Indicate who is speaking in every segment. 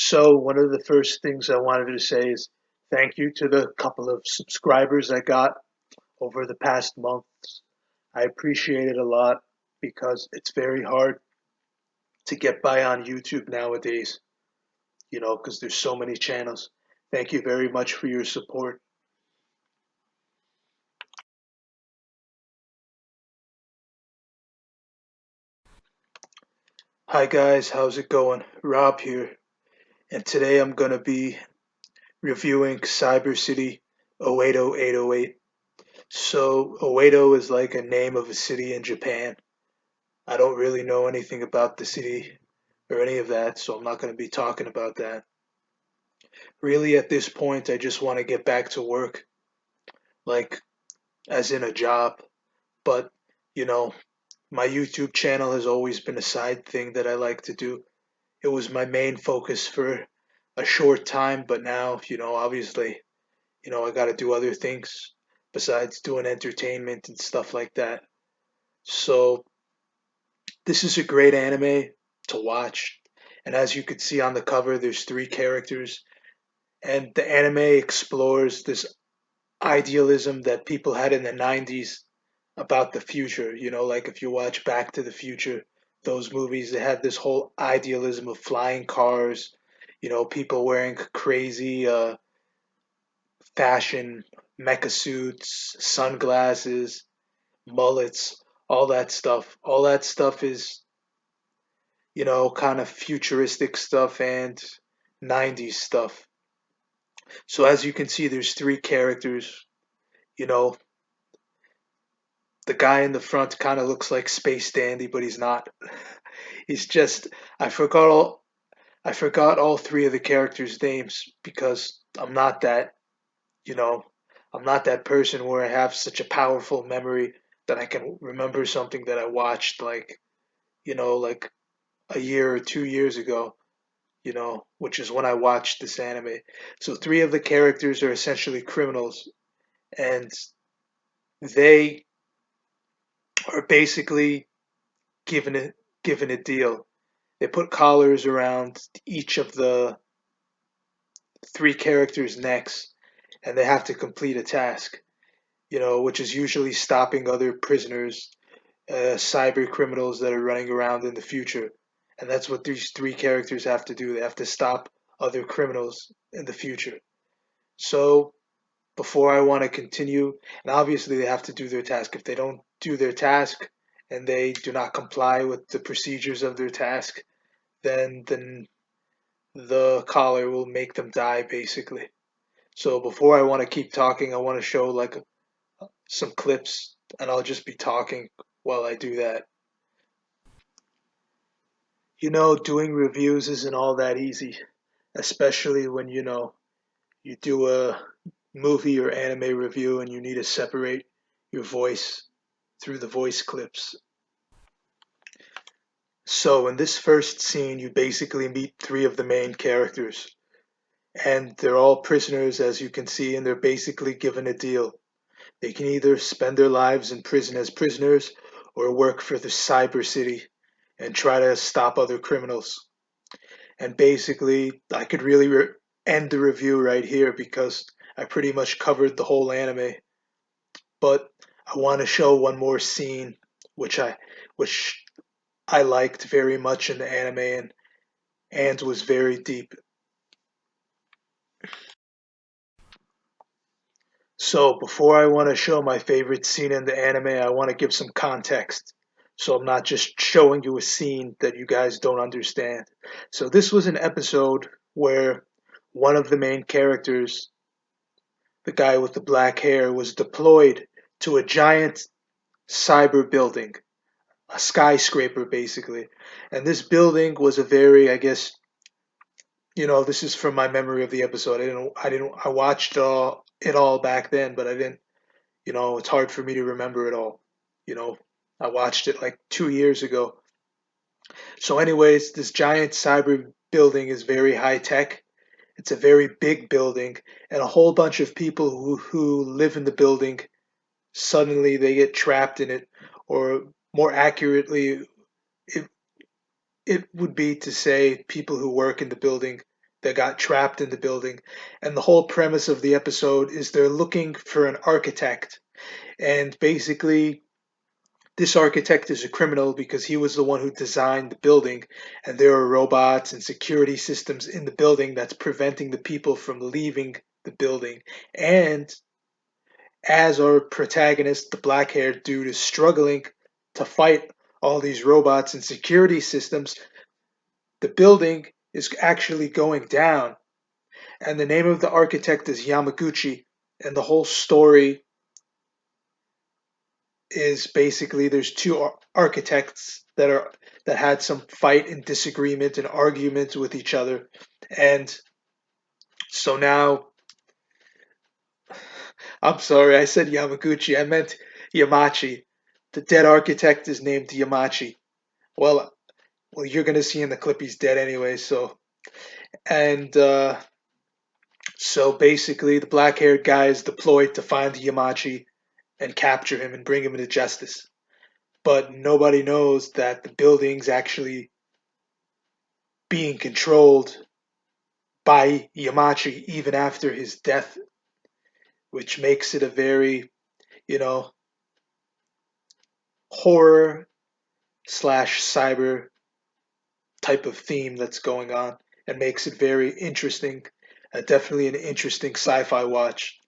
Speaker 1: So, one of the first things I wanted to say is thank you to the couple of subscribers I got over the past months. I appreciate it a lot because it's very hard to get by on YouTube nowadays, because there's so many channels. Thank you very much for your support. Hi guys, how's it going? Rob here, and today I'm going to be reviewing Cyber City Ōedo 808. So, Ōedo is like a name of a city in Japan. I don't really know anything about the city or any of that, so I'm not going to be talking about that. Really, at this point, I just want to get back to work, like as in a job. But, you know, my YouTube channel has always been a side thing that I like to do. It was my main focus for a short time, but now, obviously, I got to do other things besides doing entertainment and stuff like that. So, this is a great anime to watch. And as you can see on the cover, there's three characters. And the anime explores this idealism that people had in the 90s about the future. Like if you watch Back to the Future, those movies, they had this whole idealism of flying cars, people wearing crazy fashion mecha suits, sunglasses, mullets, all that stuff. All that stuff is kind of futuristic stuff and 90s stuff. So as you can see, there's three characters. You know, the guy in the front kind of looks like Space Dandy, but he's not. He's just I forgot all three of the characters' names because you know, I'm not that person where I have such a powerful memory that I can remember something that I watched like a year or 2 years ago. Which is when I watched this anime. So three of the characters are essentially criminals, and they are basically given a given a deal. They put collars around each of the three characters' necks, and they have to complete a task. Which is usually stopping other prisoners, cyber criminals that are running around in the future. And that's what these three characters have to do. They have to stop other criminals in the future. So before I want to continue. And obviously, they have to do their task. If they don't do their task and they do not comply with the procedures of their task, then the collar will make them die, basically. So before I want to keep talking, I want to show like some clips, and I'll just be talking while I do that. Doing reviews isn't all that easy, especially when you do a movie or anime review and you need to separate your voice through the voice clips. So, in this first scene, you basically meet three of the main characters, and they're all prisoners, as you can see, and they're basically given a deal. They can either spend their lives in prison as prisoners or work for the cyber city and try to stop other criminals. And basically, I could really end the review right here because I pretty much covered the whole anime. But I want to show one more scene, which I which I liked very much in the anime and was very deep. So before I want to show my favorite scene in the anime, I want to give some context. So I'm not just showing you a scene that you guys don't understand. So this was an episode where one of the main characters, the guy with the black hair, was deployed to a giant cyber building, a skyscraper basically. And this building was a very, I guess, this is from my memory of the episode. I watched it all back then, but I didn't, it's hard for me to remember it all. You know, I watched it like 2 years ago. So, anyways, this giant cyber building is very high tech. It's a very big building, and a whole bunch of people who live in the building suddenly they get trapped in it, or more accurately, it it would be to say people who work in the building that got trapped in the building. And the whole premise of the episode is they're looking for an architect. And basically, this architect is a criminal because he was the one who designed the building, and there are robots and security systems in the building that's preventing the people from leaving the building. And as our protagonist, the black haired dude, is struggling to fight all these robots and security systems, the building is actually going down. And the name of the architect is Yamaguchi. And the whole story is basically there's two architects that had some fight and disagreement and argument with each other. And so now, I'm sorry, I said Yamaguchi, I meant Yamachi. The dead architect is named Yamachi. Well, well, you're gonna see in the clip he's dead anyway. And so basically, the black-haired guy is deployed to find Yamachi and capture him and bring him into justice. But nobody knows that the building's actually being controlled by Yamachi even after his death, which makes it a very, you know, horror slash cyber type of theme that's going on and makes it very interesting. Definitely an interesting sci fi watch.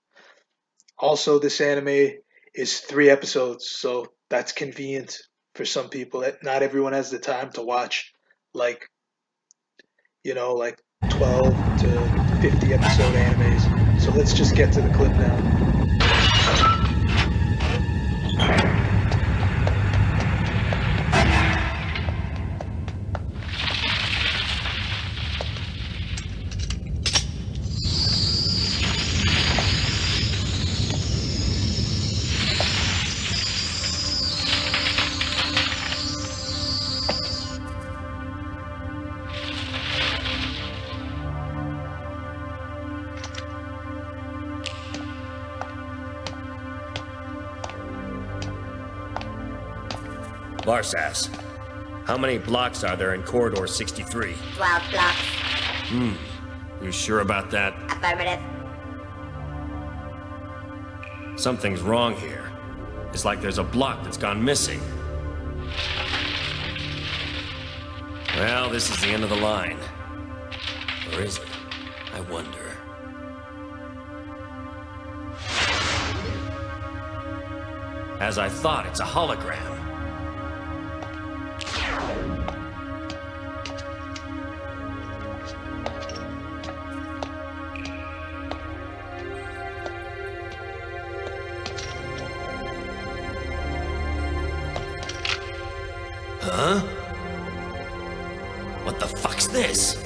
Speaker 1: Also, this anime is 3 episodes, so that's convenient for some people. Not everyone has the time to watch like, like 12 to 50 episode animes. So let's just get to the clip now.
Speaker 2: Larsas, how many blocks are there in Corridor 63?
Speaker 3: 12 blocks.
Speaker 2: You sure about that?
Speaker 3: Affirmative.
Speaker 2: Something's wrong here. It's like there's a block that's gone missing. Well, this is the end of the line. Or is it? I wonder. As I thought, it's a hologram. Huh? What the fuck's this?